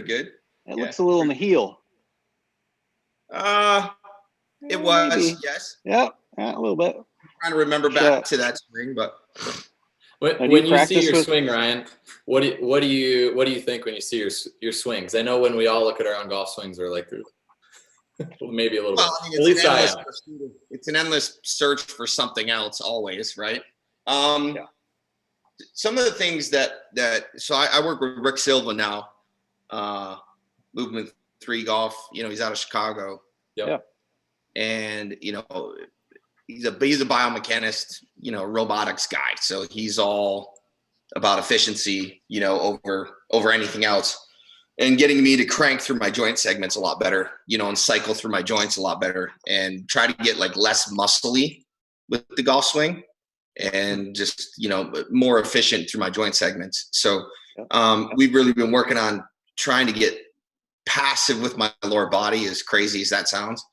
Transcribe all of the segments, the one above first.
good. It looks a little in the heel. It was, maybe. yes. Yeah, a little bit. I'm trying to remember back to that swing, but when you see your swing, Ryan, what do you think when you see your swings? I know when we all look at our own golf swings, we're like, maybe a little bit. I mean, at least I am. It's an endless search for something else, always, right? Some of the things so I work with Rick Silva now, Movement 3 Golf. He's out of Chicago. Yeah. And he's a biomechanist, robotics guy. So he's all about efficiency, over anything else, and getting me to crank through my joint segments a lot better, and cycle through my joints a lot better, and try to get like less muscly with the golf swing, and just more efficient through my joint segments. So we've really been working on trying to get passive with my lower body, as crazy as that sounds.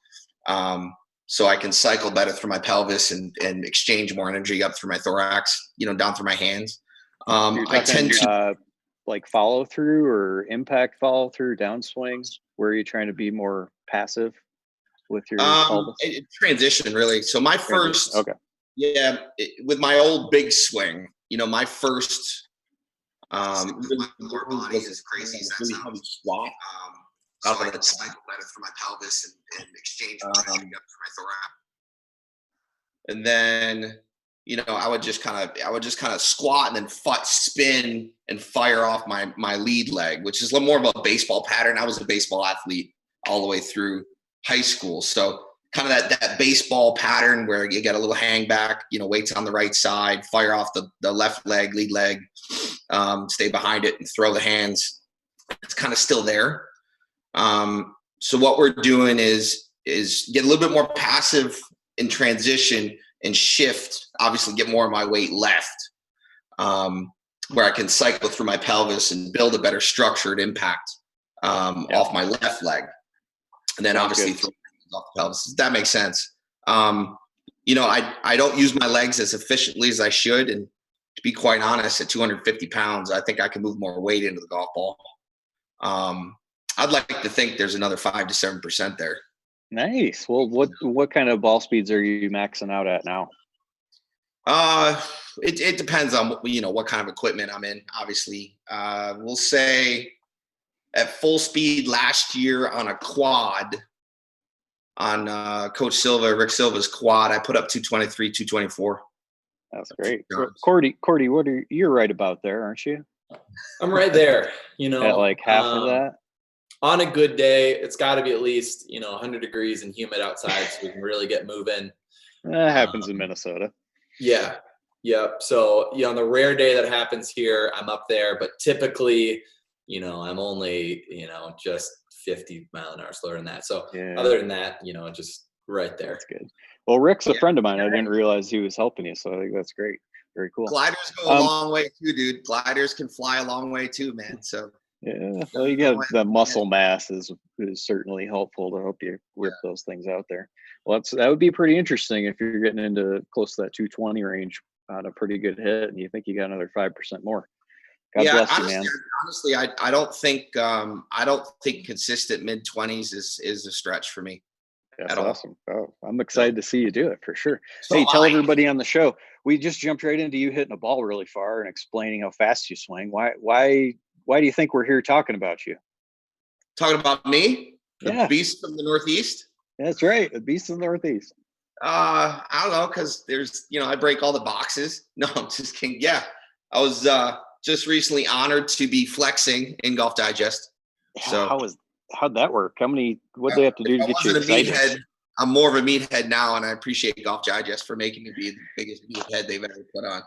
So I can cycle better through my pelvis and exchange more energy up through my thorax, down through my hands. I tend to like follow through or impact follow through downswing. Where are you trying to be more passive with your pelvis? Transition, really. So my first, with my old big swing, my first really lower body is crazy as that sounds. So I can cycle better through my pelvis and exchange more energy up through my thorax. And then, I would just kind of squat and then spin and fire off my lead leg, which is a little more of a baseball pattern. I was a baseball athlete all the way through high school. So kind of that baseball pattern where you get a little hang back, weights on the right side, fire off the left leg, lead leg, stay behind it and throw the hands. It's kind of still there. So what we're doing is get a little bit more passive in transition and shift, obviously get more of my weight left, where I can cycle through my pelvis and build a better structured impact off my left leg. And then obviously throw off the pelvis. That makes sense. I don't use my legs as efficiently as I should. And to be quite honest, at 250 pounds, I think I can move more weight into the golf ball. I'd like to think there's another 5 to 7% there. Nice. Well, what kind of ball speeds are you maxing out at now? It depends on what kind of equipment I'm in. Obviously, we'll say at full speed last year on a quad, on Coach Rick Silva's quad, I put up 223, 224. That's great. Cordy, you're right about there, aren't you? I'm right there. At like half of that. On a good day, it's got to be at least 100 degrees and humid outside, so we can really get moving. That happens in Minnesota. Yeah. So on the rare day that happens here, I'm up there, but typically, I'm only just 50 mile an hour slower than that. So other than that, just right there. That's good. Well, Rick's a friend of mine. I didn't realize he was helping you, so I think that's great. Very cool. Gliders go a long way too, dude. Gliders can fly a long way too, man. So. Yeah, well, you get the muscle mass is certainly helpful to help you whip those things out there. Well, that would be pretty interesting if you're getting into close to that 220 range on a pretty good hit, and you think you got another 5% more. God bless you, man. Honestly, I don't think consistent mid-20s is a stretch for me. That's awesome. Oh, I'm excited to see you do it for sure. Hey, tell everybody on the show. We just jumped right into you hitting a ball really far and explaining how fast you swing. Why do you think we're here talking about you? Talking about me? The beast from the Northeast? That's right. The beast of the Northeast. I don't know, because there's, I break all the boxes. No, I'm just kidding. Yeah. I was just recently honored to be flexing in Golf Digest. So how'd that work? What'd they have to do to get you excited? Meathead, I'm more of a meathead now, and I appreciate Golf Digest for making me be the biggest meathead they've ever put on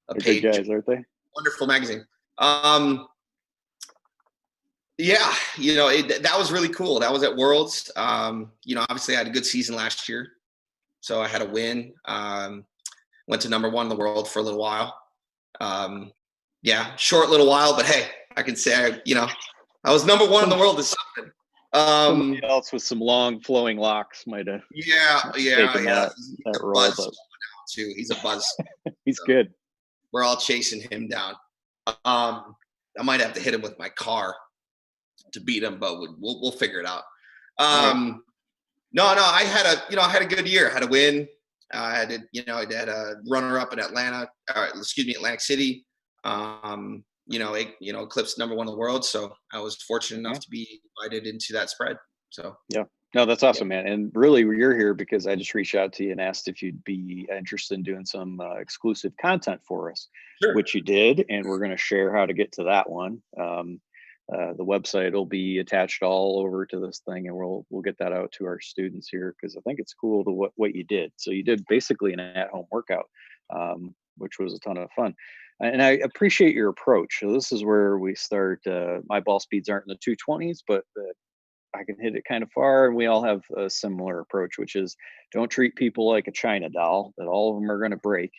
a page. Good guys, aren't they? Wonderful magazine. Yeah, that was really cool. That was at Worlds. Obviously I had a good season last year, so I had a win. Went to number 1 in the world for a little while. Short little while, but hey, I can say, I was number 1 in the world is something. Somebody else with some long flowing locks might have. Taken that role. Too. He's a buzz. He's good. We're all chasing him down. I might have to hit him with my car. to beat him, but we'll figure it out. No, I had a good year. I had a win. I had a runner-up in Atlantic City. Eclipsed #1 in the world. So I was fortunate enough to be invited into that spread. So yeah, no, that's awesome, man. And really, you're here because I just reached out to you and asked if you'd be interested in doing some exclusive content for us, sure. Which you did, and we're going to share how to get to that one. The website will be attached all over to this thing, and we'll get that out to our students here because I think it's cool to what you did. So you did basically an at-home workout, which was a ton of fun. And I appreciate your approach. So this is where we start. My ball speeds aren't in the 220s, but I can hit it kind of far, and we all have a similar approach, which is don't treat people like a China doll that all of them are going to break.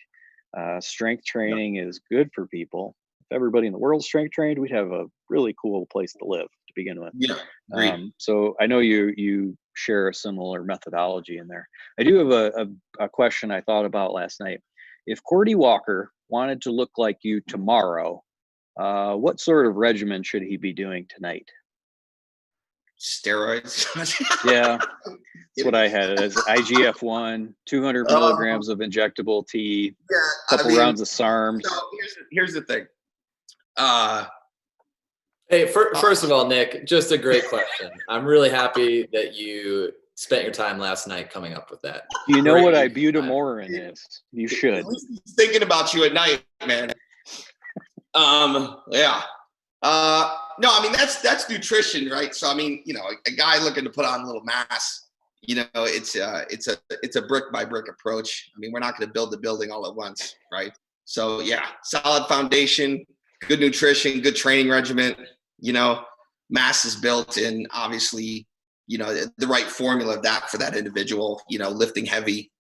Strength training is good for people. If everybody in the world strength trained, we'd have a really cool place to live to begin with. Yeah, great. So I know you share a similar methodology in there. I do have a question I thought about last night. If Cordy Walker wanted to look like you tomorrow, what sort of regimen should he be doing tonight? Steroids. Yeah, that's what I had as IGF-1, 200 milligrams of injectable T, a couple rounds of SARMs. So here's the thing. Hey, first of all, Nick, just a great question. I'm really happy that you spent your time last night coming up with that. Do you know what ibutamorin is? You should. He's thinking about you at night, man. Yeah. No, I mean that's nutrition, right? So I mean, a guy looking to put on a little mass, it's a brick by brick approach. I mean, we're not going to build the building all at once, right? So yeah, solid foundation, good nutrition, good training regimen. Mass is built in, obviously, the right formula of that for that individual. Lifting heavy.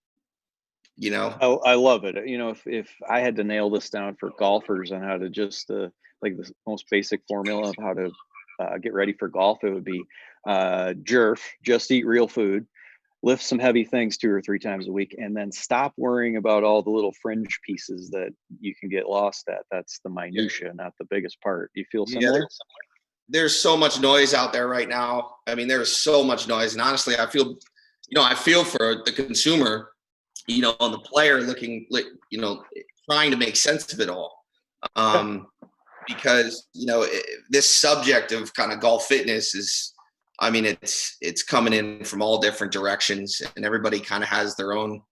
Oh, I love it. If I had to nail this down for golfers on how to just like the most basic formula of how to get ready for golf, it would be JERF, just eat real food, lift some heavy things 2 or 3 times a week, and then stop worrying about all the little fringe pieces that you can get lost at. That's the minutia, not the biggest part. You feel similar? There's so much noise out there right now. I mean, there's so much noise, and honestly, I feel for the consumer, and the player looking, trying to make sense of it all. Because this subject of kind of golf fitness is, I mean, it's coming in from all different directions, and everybody kind of has their own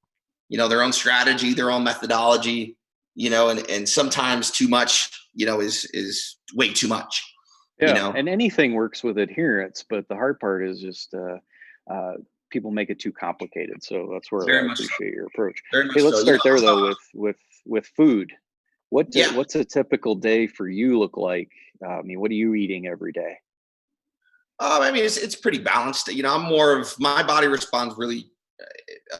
strategy, their own methodology, and sometimes too much, is way too much. Yeah, and anything works with adherence, but the hard part is just people make it too complicated. So that's where I appreciate your approach. Hey, let's start there though with food. What's a typical day for you look like? I mean, what are you eating every day? I mean, it's pretty balanced. I'm my body responds really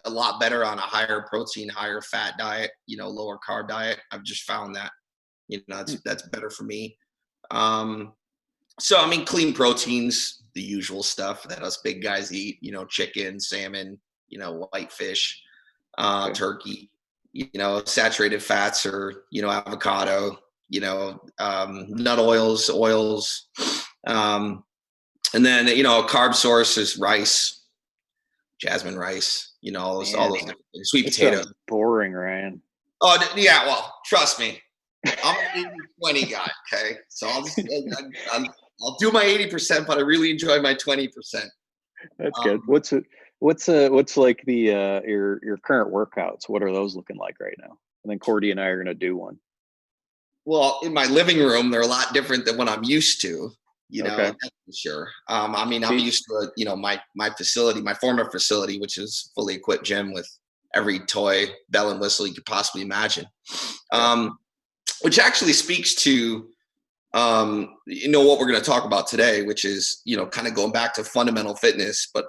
a lot better on a higher protein, higher fat diet, lower carb diet. I've just found that, that's better for me. So, I mean, clean proteins, the usual stuff that us big guys eat, chicken, salmon, white fish, turkey, saturated fats or, avocado, nut oils. And then, a carb source is rice, jasmine rice, all those sweet potatoes. Boring, Ryan. Oh, yeah. Well, trust me. I'm an 80-20 guy. Okay. So I'll do my 80%, but I really enjoy my 20%. That's good. What's like the your current workouts? What are those looking like right now? And then Cordy and I are going to do one. Well, in my living room, they're a lot different than what I'm used to. That's for sure. I mean, I'm used to my facility, my former facility, which is fully equipped gym with every toy, bell and whistle you could possibly imagine. Which actually speaks to what we're going to talk about today, which is, kind of going back to fundamental fitness, but,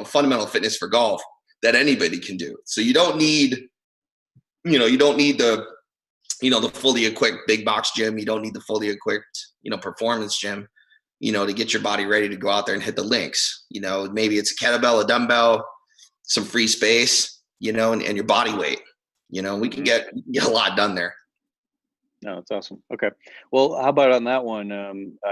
fundamental fitness for golf that anybody can do. So you don't need the fully equipped big box gym. You don't need the fully equipped, performance gym, to get your body ready to go out there and hit the links. Maybe it's a kettlebell, a dumbbell, some free space, and your body weight. We can get a lot done there. No, that's awesome. Okay. Well, how about on that one?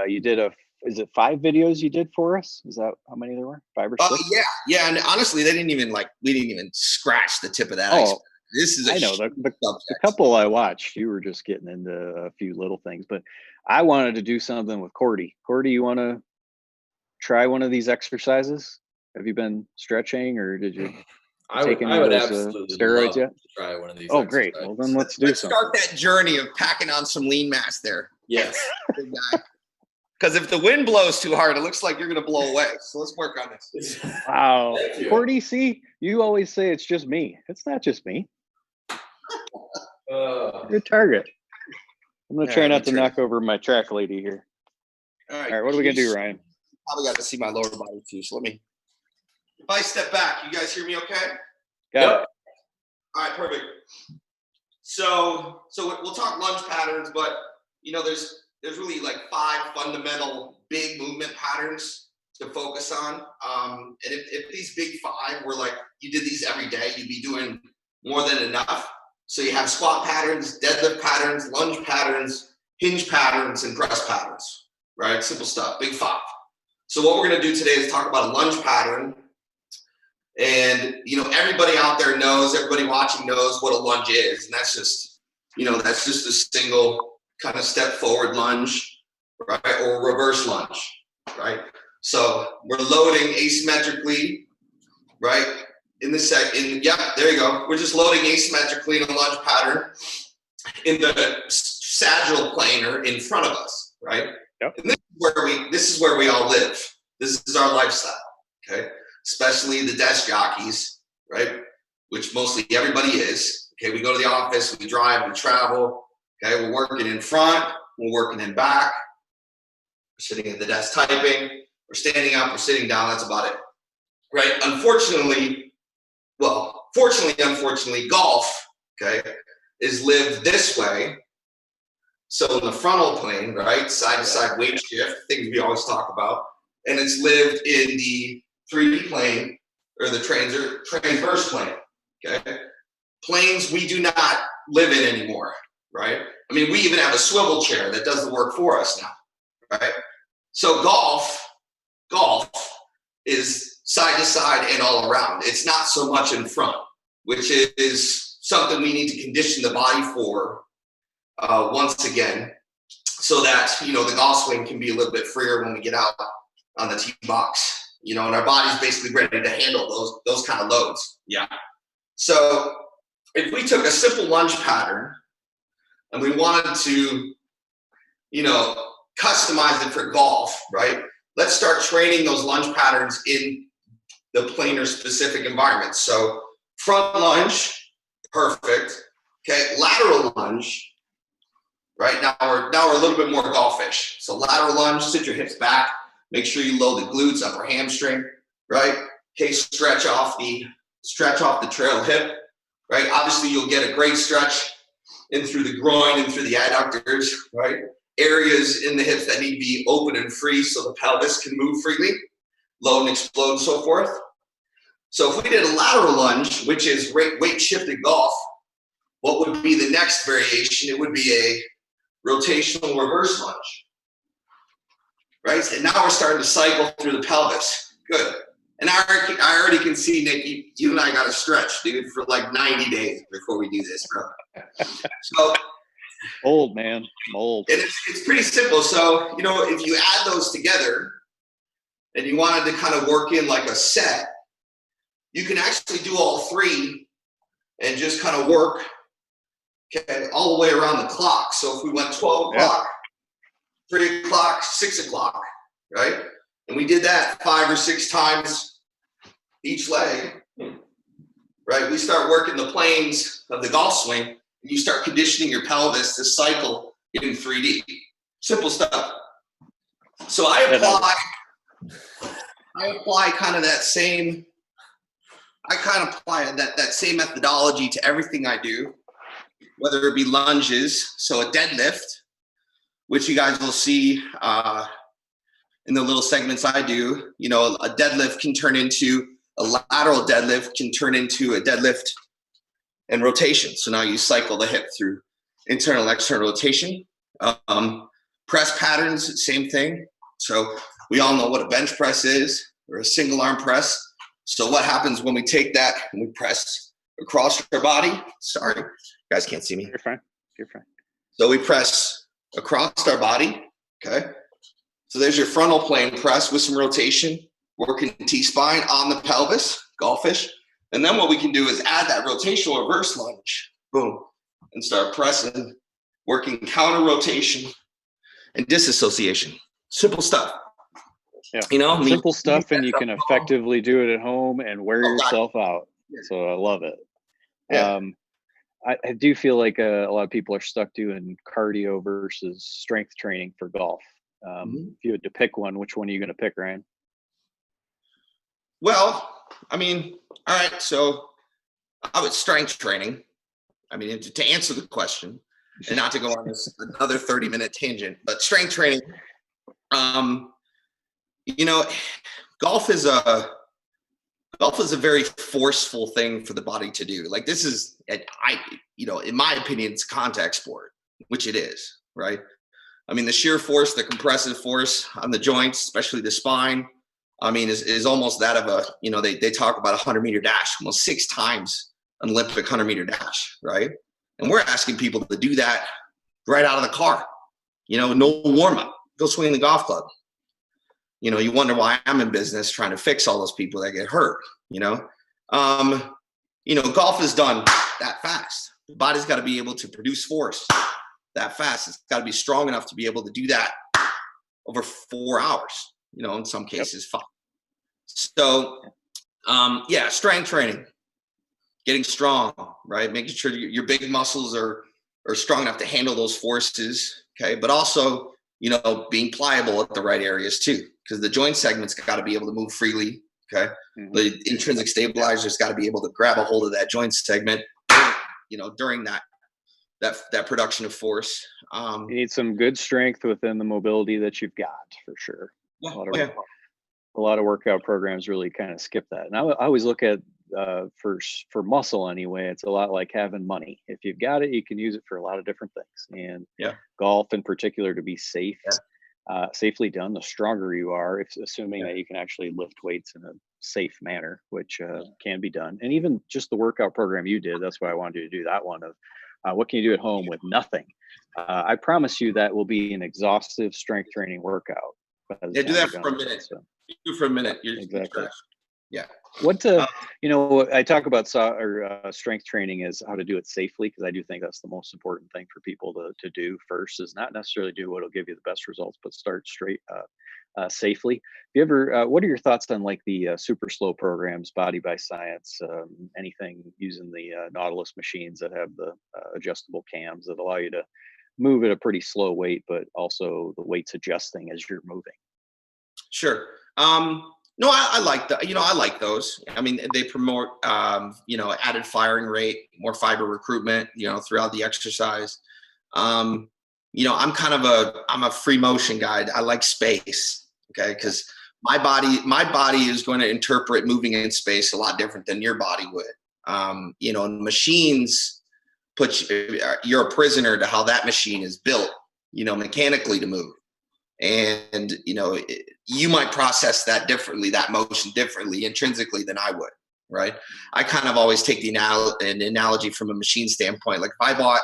You did a is it 5 videos you did for us? Is that how many there were? 5 or 6? Yeah. And honestly, we didn't even scratch the tip of that iceberg. This is I know the couple I watched, you were just getting into a few little things, but I wanted to do something with Cordy. Cordy, you want to try one of these exercises? Have you been stretching, or did you take any of those steroids yet? To try one of these. Oh, great. Well, then let's start that journey of packing on some lean mass there. Yes. Because if the wind blows too hard, it looks like you're going to blow away. So let's work on this. Wow. Cordy, see, you always say it's just me. It's not just me. Good target. I'm going to try not to knock over my track lady here. All right, what are we going to do, Ryan? Probably got to see my lower body too. So if I step back, you guys hear me okay? Got it. All right, perfect. So we'll talk lunge patterns, but there's really like 5 fundamental big movement patterns to focus on. And if these big 5 were like you did these every day, you'd be doing more than enough. So you have squat patterns, deadlift patterns, lunge patterns, hinge patterns, and press patterns, right? Simple stuff, big 5. So what we're going to do today is talk about a lunge pattern. And, everybody out there knows, everybody watching knows what a lunge is. And that's just a single kind of step forward lunge, right? Or reverse lunge, right? So we're loading asymmetrically, right? There you go. We're just loading asymmetrically in a lunge pattern in the sagittal plane or in front of us, right? Yep. And this is where we all live. This is our lifestyle, okay? Especially the desk jockeys, right? Which mostly everybody is. Okay, we go to the office, we drive, we travel. Okay, we're working in front, we're working in back. We're sitting at the desk typing. We're standing up, we're sitting down. That's about it, right? Unfortunately, golf, okay, is lived this way. So in the frontal plane, right, side to side weight shift, things we always talk about, and it's lived in the 3D plane or the transverse plane, okay? Planes we do not live in anymore, right? I mean, we even have a swivel chair that does the work for us now, right? So golf is side to side and all around. It's not so much in front, which is something we need to condition the body for once again, so that, the golf swing can be a little bit freer when we get out on the tee box, and our body's basically ready to handle those kind of loads. Yeah. So if we took a simple lunge pattern and we wanted to, customize it for golf, right? Let's start training those lunge patterns in the planar specific environment. So front lunge, perfect. Okay, lateral lunge, right? Now we're a little bit more golfish. So lateral lunge, sit your hips back, make sure you load the glutes, upper hamstring, right? Okay, stretch off the trail hip, right? Obviously you'll get a great stretch in through the groin and through the adductors, right? Areas in the hips that need to be open and free so the pelvis can move freely, load and explode and so forth. So if we did a lateral lunge, which is weight shifted golf, what would be the next variation? It would be a rotational reverse lunge, right? And now we're starting to cycle through the pelvis. Good. And I already can see, Nick, you and I got to stretch, dude, for like 90 days before we do this, bro. So old, man. I'm old. And it's pretty simple. So, if you add those together and you wanted to kind of work in like a set, you can actually do all 3 and just kind of work, okay, all the way around the clock. So if we went 12 o'clock, 3 o'clock, 6 o'clock, right? And we did that 5 or 6 times each leg, right? We start working the planes of the golf swing, and you start conditioning your pelvis to cycle in 3D. Simple stuff. So I apply kind of that same, that same methodology to everything I do, whether it be lunges, so a deadlift, which you guys will see in the little segments I do. A deadlift can turn into a lateral deadlift, can turn into a deadlift and rotation. So now you cycle the hip through internal, external rotation. Press patterns, same thing. So we all know what a bench press is, or a single arm press. So what happens when we take that and we press across our body? Sorry, you guys can't see me. You're fine. You're fine. So we press across our body, okay? So there's your frontal plane press with some rotation, working T-spine on the pelvis, golfish. And then what we can do is add that rotational reverse lunge, boom, and start pressing, working counter rotation and disassociation. Simple stuff. Yeah, you know, simple stuff, and you can effectively do it at home and wear yourself out. So I love it. Yeah. I do feel like a lot of people are stuck doing cardio versus strength training for golf. If you had to pick one, which one are you going to pick, Ryan? Well, I mean, all right. So I would strength training. I mean, to answer the question, and not to go on this another 30-minute tangent, but strength training. You know, golf is a very forceful thing for the body to do. Like this is, in my opinion, it's a contact sport, which it is, right? I mean, the shear force, the compressive force on the joints, especially the spine, I mean, is almost that of a, they talk about a 100-meter dash, almost 6 times an Olympic 100-meter dash, right? And we're asking people to do that right out of the car, no warm up, go swing the golf club. You wonder why I'm in business trying to fix all those people that get hurt, golf is done that fast. The body's got to be able to produce force that fast. It's got to be strong enough to be able to do that over 4 hours, in some cases, 5. So, strength training, getting strong, right? Making sure your big muscles are strong enough to handle those forces. Okay. But also, being pliable at the right areas too, because the joint segment's got to be able to move freely. Okay. The intrinsic stabilizer's got to be able to grab a hold of that joint segment, during that production of force. You need some good strength within the mobility that you've got, for sure. A lot of workout programs really kind of skip that. And I always look at for muscle anyway, it's a lot like having money. If you've got it, you can use it for a lot of different things. And golf in particular, to be safe, safely done, the stronger you are, assuming that you can actually lift weights in a safe manner, which can be done. And even just the workout program you did, that's why I wanted you to do that one of what can you do at home with nothing. I promise you that will be an exhaustive strength training workout. Do that for a minute. So. Do for a minute. Exactly. Yeah. What I talk about strength training is how to do it safely, because I do think that's the most important thing for people to do first, is not necessarily do what'll give you the best results, but start straight safely. If you ever, what are your thoughts on like the super slow programs, Body by Science, anything using the Nautilus machines that have the adjustable cams that allow you to move at a pretty slow weight, but also the weight's adjusting as you're moving? Sure. No, I like that. I like those. I mean, they promote, added firing rate, more fiber recruitment, throughout the exercise. I'm a free motion guy. I like space. Okay. Because my body is going to interpret moving in space a lot different than your body would. Machines you're a prisoner to how that machine is built, mechanically to move. And, you might process that differently, that motion differently intrinsically than I would, right? I kind of always take an analogy from a machine standpoint. Like if I bought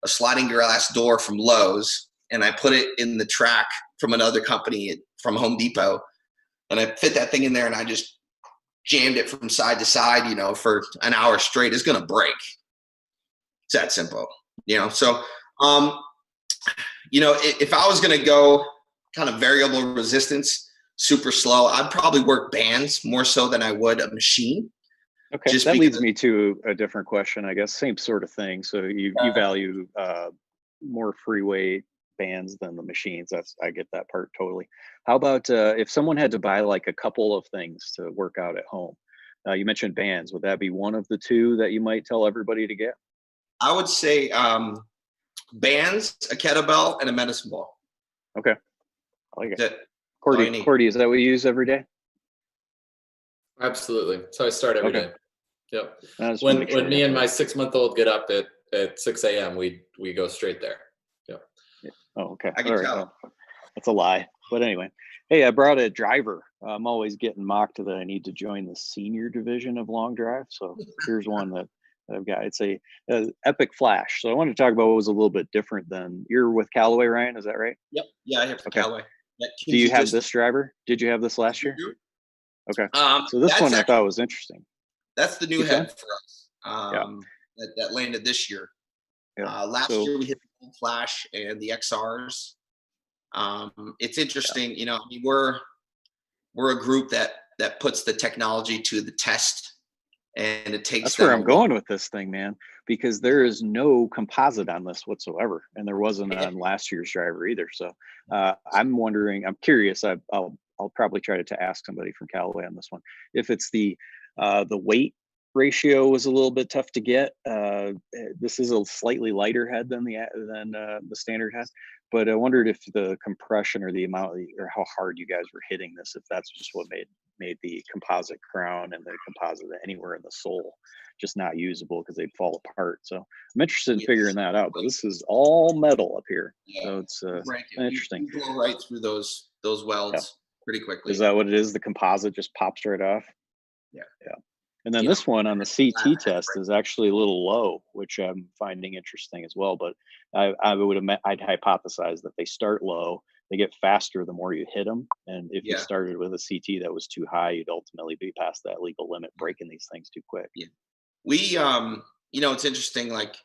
a sliding glass door from Lowe's and I put it in the track from another company from Home Depot, and I fit that thing in there and I just jammed it from side to side, for an hour straight, it's going to break. It's that simple, So, if I was going to go kind of variable resistance, super slow, I'd probably work bands more so than I would a machine. Okay, that leads me to a different question, I guess. Same sort of thing. So you value more free weight bands than the machines. I get that part totally. How about if someone had to buy like a couple of things to work out at home? You mentioned bands. Would that be one of the two that you might tell everybody to get? I would say bands, a kettlebell, and a medicine ball. Okay. I like it. Cordy, is that what you use every day? Absolutely. So I start every day. Yep. When me and my 6-month-old get up at 6 a.m., we go straight there. Yep. Oh, okay. I can tell. That's a lie. But anyway, hey, I brought a driver. I'm always getting mocked that I need to join the senior division of long drive. So here's one that I've got. It's a Epic Flash. So I want to talk about what was a little bit different than you're with Callaway, Ryan. Is that right? Yep. Yeah, I have Callaway. Do you have this driver? Did you have this last year? Okay. So this one I thought was interesting. That's the new head for us. That landed this year. Yeah. Last year we hit the Gold Flash and the XRs. It's interesting, I mean, we're a group that puts the technology to the test, and it takes. That's where I'm going with this thing, man, because there is no composite on this whatsoever, and there wasn't on last year's driver either. So I'm wondering, I'm curious. I'll probably try to ask somebody from Callaway on this one if it's the weight ratio was a little bit tough to get. This is a slightly lighter head than the standard head, but I wondered if the compression or the amount or how hard you guys were hitting this, if that's just what made the composite crown and the composite anywhere in the sole just not usable because they'd fall apart. So I'm interested in figuring that out. But this is all metal up here, so it's interesting. You blow right through those welds pretty quickly. Is that what it is? The composite just pops right off. Yeah. And then this one on the CT test is actually a little low, which I'm finding interesting as well. But I'd hypothesize that they start low, they get faster the more you hit them. And if you started with a CT that was too high, you'd ultimately be past that legal limit, breaking these things too quick. Yeah. We, it's interesting. Like,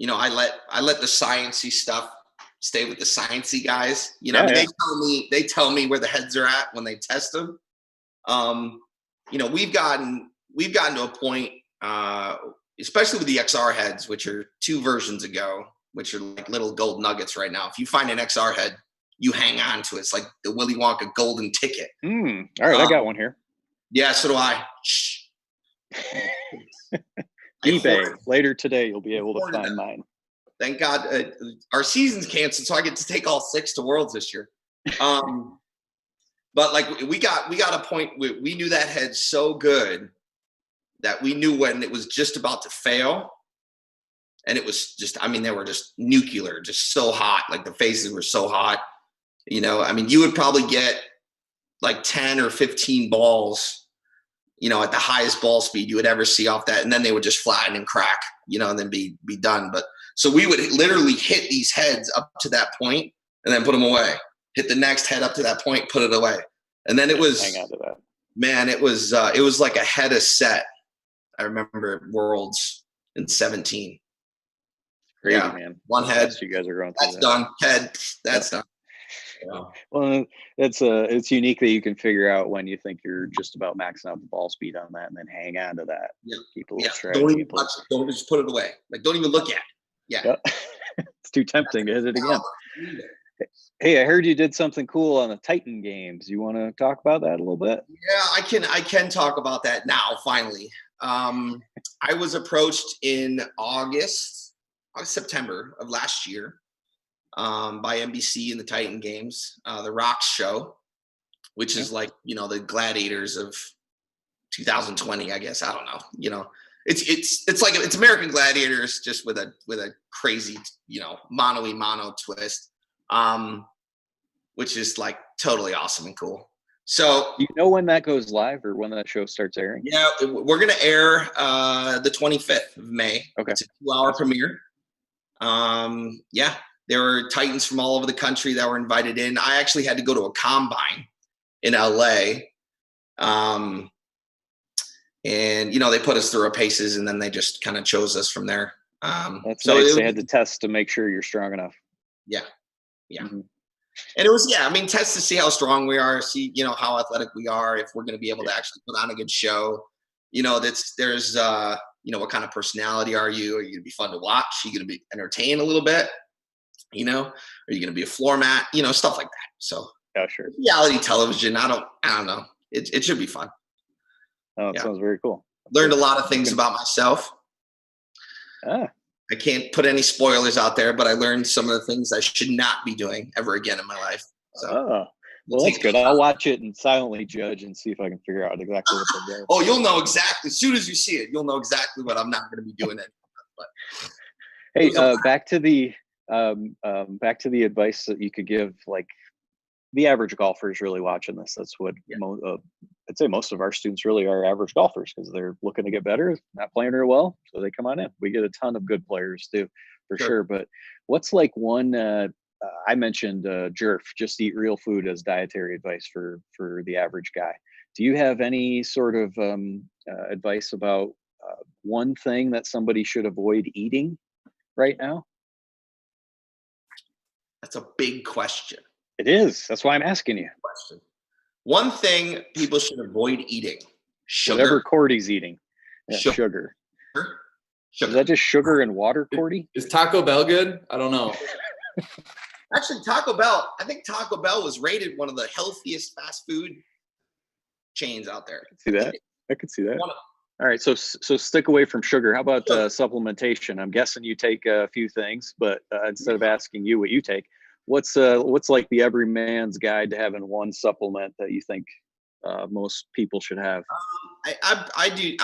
I let the sciencey stuff stay with the sciencey guys. They tell me where the heads are at when they test them. We've gotten to a point, especially with the XR heads, which are 2 versions ago, which are like little gold nuggets right now. If you find an XR head, you hang on to it. It's like the Willy Wonka golden ticket. All right, I got one here. Yeah, so do I. eBay. Later today, you'll be able to find mine. Thank God. Our season's canceled, so I get to take all 6 to Worlds this year. But like we got a point where we knew that head so good that we knew when it was just about to fail. And it was just, they were just nuclear, just so hot. Like the faces were so hot. You would probably get like 10 or 15 balls, at the highest ball speed you would ever see off that. And then they would just flatten and crack, and then be done. But so we would literally hit these heads up to that point and then put them away. Hit the next head up to that point, put it away. And then it was, hang on to that. Man, it was like a head a set. I remember Worlds in 17. Crazy, man. One head. You guys are going through that. Done. Head. That's done. Yeah. Well, it's unique that you can figure out when you think you're just about maxing out the ball speed on that, and then hang on to that. Yeah. Keep a little Don't even touch it. Don't just put it away. Like, don't even look at it. Yeah. Yep. It's too tempting to hit it again. Hey, I heard you did something cool on the Titan games. You want to talk about that a little bit? Yeah, I can talk about that now. Finally, I was approached in September of last year by NBC in the Titan games, the Rocks show, which is like the Gladiators of 2020, I guess. I don't know. It's like it's American Gladiators just with a crazy mono twist. Which is like totally awesome and cool. So you know when that goes live or when that show starts airing? Yeah, we're gonna air the 25th of May. Okay, it's a 2-hour premiere. There were Titans from all over the country that were invited in. I actually had to go to a combine in LA, and they put us through our paces, and then they just kind of chose us from there. That's so nice. They had to test to make sure you're strong enough. Yeah. Mm-hmm. And it was, test to see how strong we are, see, how athletic we are, if we're going to be able to actually put on a good show. There's what kind of personality are you? Are you going to be fun to watch? Are you going to be entertained a little bit? Are you going to be a floor mat? Stuff like that. So, yeah, sure. Reality television. I don't know. It should be fun. Oh, it sounds very cool. Learned a lot of things about myself. I can't put any spoilers out there, but I learned some of the things I should not be doing ever again in my life. So, well, that's good. I'll watch it and silently judge and see if I can figure out exactly what they're doing. Oh, you'll know exactly. As soon as you see it, you'll know exactly what I'm not going to be doing anymore. But hey, back to the advice that you could give, like the average golfer is really watching this. That's what I'd say most of our students really are average golfers, because they're looking to get better, not playing real well, so they come on in. We get a ton of good players too, for sure. But what's like one? I mentioned JERF, just eat real food, as dietary advice for the average guy. Do you have any sort of advice about one thing that somebody should avoid eating right now? That's a big question. It is. That's why I'm asking you. One thing people should avoid eating: sugar. Whatever Cordy's eating. Yeah, sugar. Sugar. Is that just sugar and water, Cordy? Is Taco Bell good? I don't know. Actually, I think Taco Bell was rated one of the healthiest fast food chains out there. I could see that. All right, so stick away from sugar. How about supplementation? I'm guessing you take a few things, but instead of asking you what you take, what's like the everyman's guide to having one supplement that you think most people should have? I do.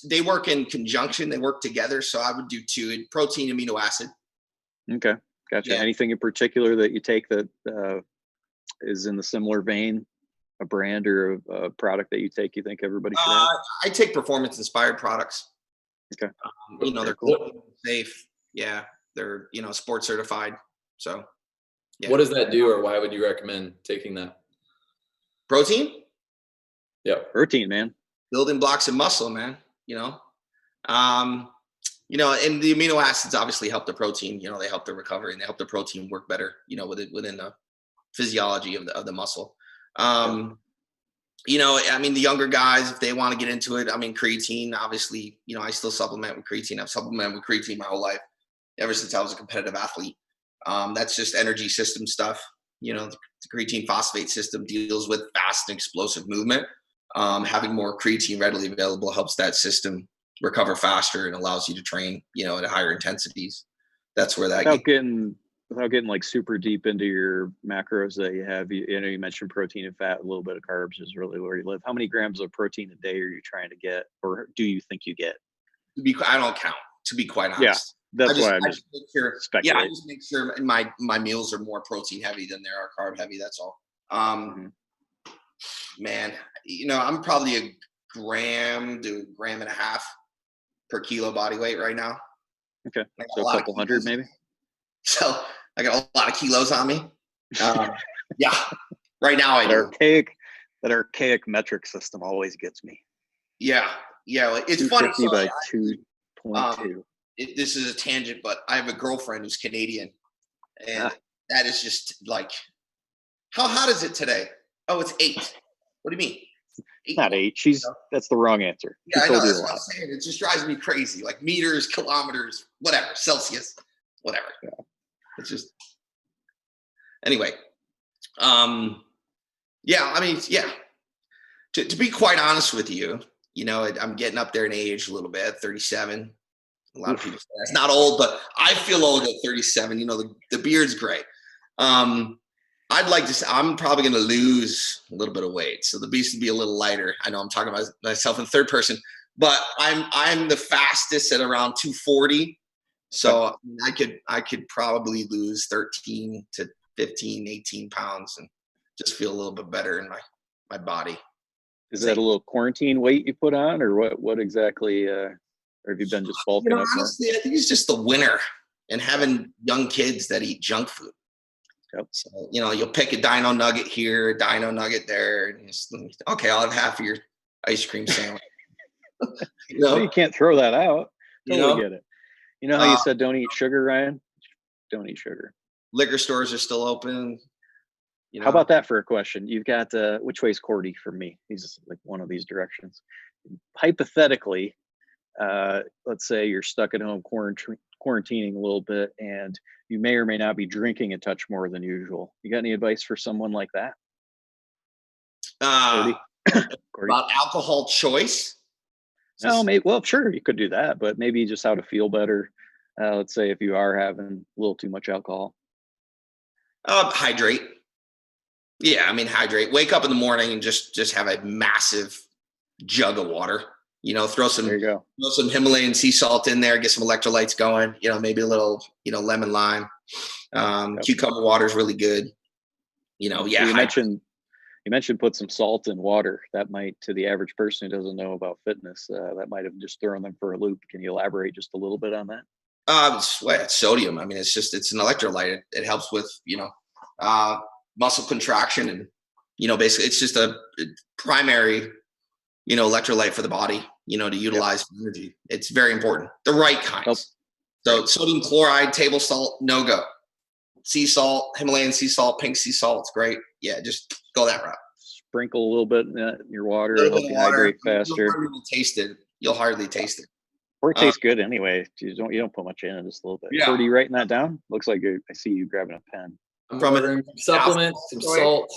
They work in conjunction. They work together. So I would do two: protein, amino acid. Okay, gotcha. Yeah. Anything in particular that you take that is in the similar vein? A brand or a product that you take, you think everybody should have? I take performance inspired products. Okay. They're cool, safe. Yeah. They're, sports certified. So yeah. What does that do, or why would you recommend taking that? Protein? Yeah. Protein, man. Building blocks of muscle, man. And the amino acids obviously help the protein, they help the recovery, and they help the protein work better, within the physiology of the muscle. The younger guys, if they want to get into it, creatine, obviously, I still supplement with creatine. I've supplemented with creatine my whole life, ever since I was a competitive athlete. That's just energy system stuff. The creatine phosphate system deals with fast and explosive movement. Having more creatine readily available helps that system recover faster and allows you to train, at higher intensities. That's where that without getting like super deep into your macros that you have, you mentioned protein and fat, a little bit of carbs is really where you live. How many grams of protein a day are you trying to get, or do you think you get? I don't count, to be quite honest. Yeah, that's why I just make sure. speculate. I just make sure my meals are more protein heavy than they are carb heavy. That's all. Man, I'm probably a gram to a gram and a half per kilo body weight right now. Okay, so a couple hundred maybe. So I got a lot of kilos on me. Yeah, right now I do. That archaic metric system always gets me. Yeah. It's funny. So by 2.2. This is a tangent, but I have a girlfriend who's Canadian, and that is just like, how hot is it today? Oh, it's 8. What do you mean? 8? Not 8. That's the wrong answer. Yeah, I know. That's what I'm saying. It just drives me crazy. Like meters, kilometers, whatever, Celsius, whatever. Yeah. It's just, anyway. To be quite honest with you, I'm getting up there in age a little bit, 37. A lot of people say that's not old, but I feel old at 37. The beard's great. I'd like to say I'm probably going to lose a little bit of weight. So the beast would be a little lighter. I know I'm talking about myself in third person, but I'm the fastest at around 240. So I could probably lose 13 to 15, 18 pounds and just feel a little bit better in my body. Is that a little quarantine weight you put on, or what exactly, or have you been just bulking up? Honestly, I think it's just the winter and having young kids that eat junk food. Yep. So, you'll pick a dino nugget here, a dino nugget there. And okay, I'll have half of your ice cream sandwich. You can't throw that out. Totally get it. You know how you said don't eat sugar, Ryan? Don't eat sugar. Liquor stores are still open. How about that for a question? You've got which way is Cordy from me? He's like one of these directions. Hypothetically, let's say you're stuck at home quarantining a little bit, and you may or may not be drinking a touch more than usual. You got any advice for someone like that? Cordy? About alcohol choice? No, maybe. Well, sure, you could do that, but maybe just how to feel better. Let's say if you are having a little too much alcohol. Hydrate. Yeah, hydrate. Wake up in the morning and just have a massive jug of water. Throw some Himalayan sea salt in there, get some electrolytes going. Maybe a little, lemon lime. Cucumber water is really good. Yeah. You mentioned put some salt in water. That might, to the average person who doesn't know about fitness, that might have just thrown them for a loop. Can you elaborate just a little bit on that? It's sodium. I mean, it's an electrolyte. It helps with, muscle contraction, and, basically it's just a primary, electrolyte for the body, to utilize for energy. It's very important. The right kinds. So sodium chloride, table salt, no go. Sea salt, Himalayan sea salt, pink sea salt, it's great. Yeah, just go that route. Sprinkle a little bit in your water to help you hydrate faster. You'll hardly taste it. Or it tastes good anyway. You don't put much in it, just a little bit. Yeah. Are you writing that down? Looks like I see you grabbing a pen. I'm ordering supplements, some salt.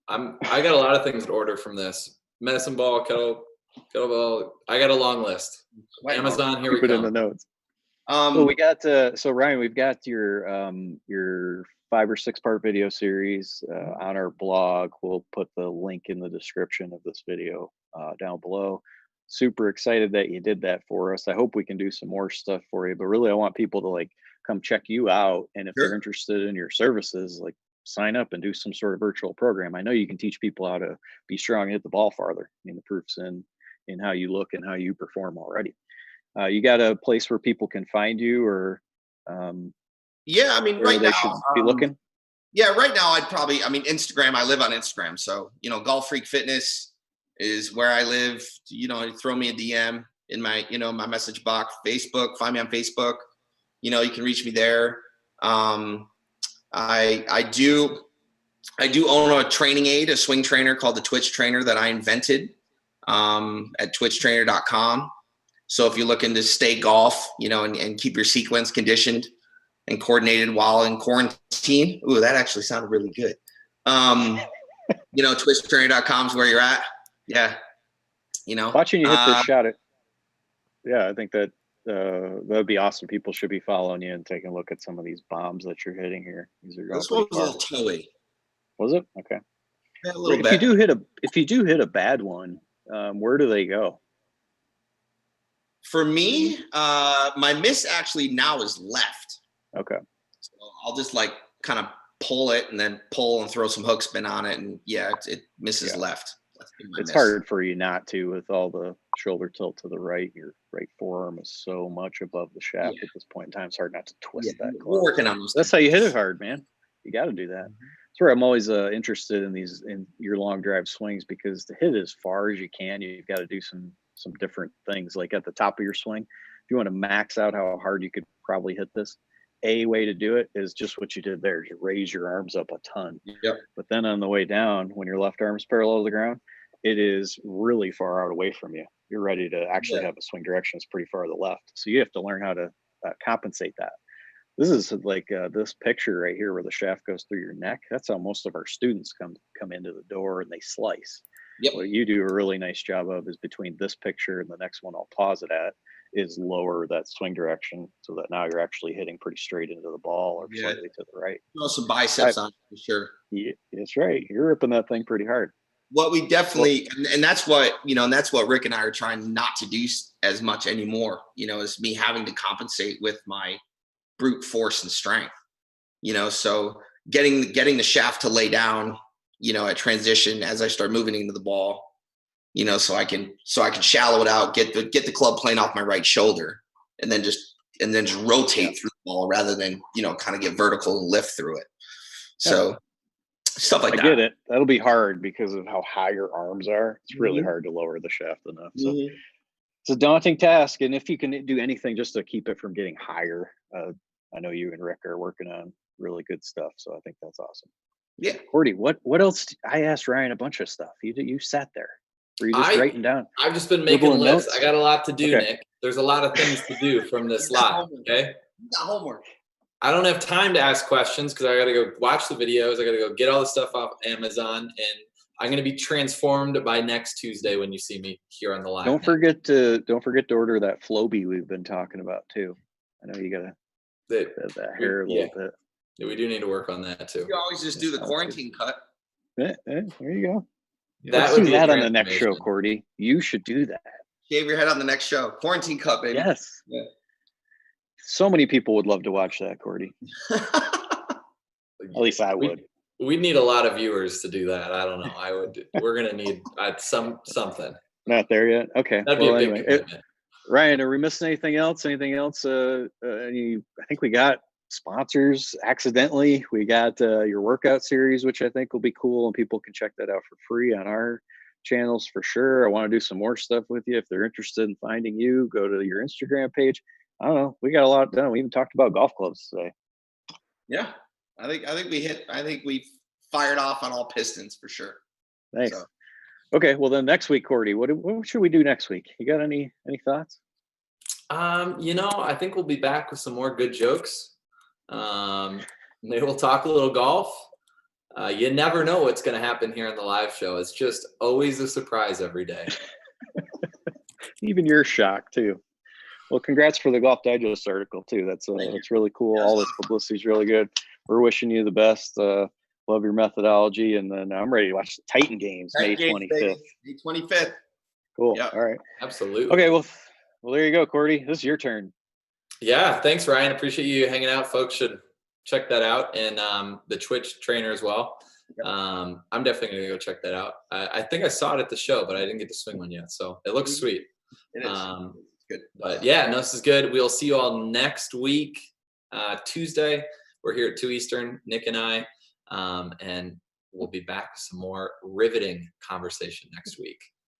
I got a lot of things to order from this. Medicine ball, kettlebell. I got a long list. Amazon, here we go. Put in the notes. So we got so Ryan, we've got your 5 or 6 part video series on our blog. We'll put the link in the description of this video down below. Super excited that you did that for us. I hope we can do some more stuff for you, but really I want people to come check you out, and if they're interested in your services, sign up and do some sort of virtual program. I know you can teach people how to be strong and hit the ball farther. I mean, the proof's in how you look and how you perform already. You got a place where people can find you, or yeah, I mean, right now they should be looking? Yeah, right now Instagram. I live on Instagram, so Golf Freak Fitness is where I live. Throw me a DM in my my message box. Facebook, find me on Facebook. You can reach me there. I do own a training aid, a swing trainer called the Twitch Trainer that I invented at twitchtrainer.com. So if you're looking to stay golf, and keep your sequence conditioned and coordinated while in quarantine. Ooh, that actually sounded really good. Twitchtrainer.com is where you're at. Yeah. Watching you hit this shot I think that would be awesome. People should be following you and taking a look at some of these bombs that you're hitting here. This one was a little toey. Was it? Okay. Yeah, a little bit. If you do hit a bad one, where do they go? For me, my miss actually now is left. Okay. So I'll just kind of pull it and then pull and throw some hook spin on it, and it misses left. It's hard for you not to, with all the shoulder tilt to the right. Your right forearm is so much above the shaft at this point in time. It's hard not to twist that club. We're working on those. That's how you hit it hard, man. You got to do that. That's where I'm always interested in your long drive swings, because to hit as far as you can, you've got to do some different things. Like at the top of your swing, if you want to max out how hard you could probably hit this, a way to do it is just what you did there. You raise your arms up a ton. Yep. But then on the way down, when your left arm is parallel to the ground, it is really far out away from you. You're ready to actually have a swing direction that's pretty far to the left. So you have to learn how to compensate that. This is this picture right here where the shaft goes through your neck. That's how most of our students come into the door and they slice. Yep. What you do a really nice job of is between this picture and the next one I'll pause it at, is lower that swing direction so that now you're actually hitting pretty straight into the ball or slightly to the right. Some biceps on for sure. Yeah, that's right. You're ripping that thing pretty hard. What we definitely, and that's what, and that's what Rick and I are trying not to do as much anymore, is me having to compensate with my brute force and strength, so getting the shaft to lay down, at transition as I start moving into the ball, so I can shallow it out, get the club plane off my right shoulder, and then just rotate through the ball rather than, kind of get vertical and lift through it. So stuff like that. I get it. That'll be hard because of how high your arms are. It's really hard to lower the shaft enough. So it's a daunting task. And if you can do anything just to keep it from getting higher, I know you and Rick are working on really good stuff. So I think that's awesome. Yeah. Cordy, what else? I asked Ryan a bunch of stuff. You sat there. Were you just writing down? I've just been making lists. I got a lot to do, Nick. There's a lot of things to do from this live. Okay. You got homework. I don't have time to ask questions because I got to go watch the videos. I got to go get all the stuff off Amazon, and I'm going to be transformed by next Tuesday when you see me here on the live. Don't forget to order that Flowbee we've been talking about too. I know you got to that hair a little bit. Yeah, we do need to work on that too. You always just do the quarantine cut. There you go. Let's do that on the next show, Cordy. You should do that. Shave your head on the next show. Quarantine cut, baby. Yes. Yeah. So many people would love to watch that, Cordy. At least I would. We need a lot of viewers to do that. I don't know. We're going to need something. Not there yet. Okay. That'd be a big commitment. Ryan, are we missing anything else? I think we got sponsors accidentally. We got your workout series, which I think will be cool, and people can check that out for free on our channels for sure. I want to do some more stuff with you. If they're interested in finding you, go to your Instagram page. I don't know. We got a lot done. We even talked about golf clubs today. Yeah. I think we fired off on all pistons for sure. Nice. So. Okay, well then next week, Cordy, what should we do next week? You got any thoughts? I think we'll be back with some more good jokes. Maybe we'll talk a little golf. You never know what's going to happen here on the live show. It's just always a surprise every day. Even you're shocked too. Well, congrats for the Golf Digest article too. That's really cool. All this publicity is really good. We're wishing you the best. Love your methodology, and then I'm ready to watch the Titan games, May 25th. May 25th. Cool. Yep. All right. Absolutely. Okay. Well, there you go, Cordy. This is your turn. Yeah. Thanks, Ryan. Appreciate you hanging out. Folks should check that out, and the Twitch trainer as well. Yep. I'm definitely gonna go check that out. I think I saw it at the show, but I didn't get to swing one yet. So it looks sweet. It is. Good. But yeah, no, this is good. We'll see you all next week, Tuesday. We're here at 2 Eastern, Nick and I. And we'll be back with some more riveting conversation next week.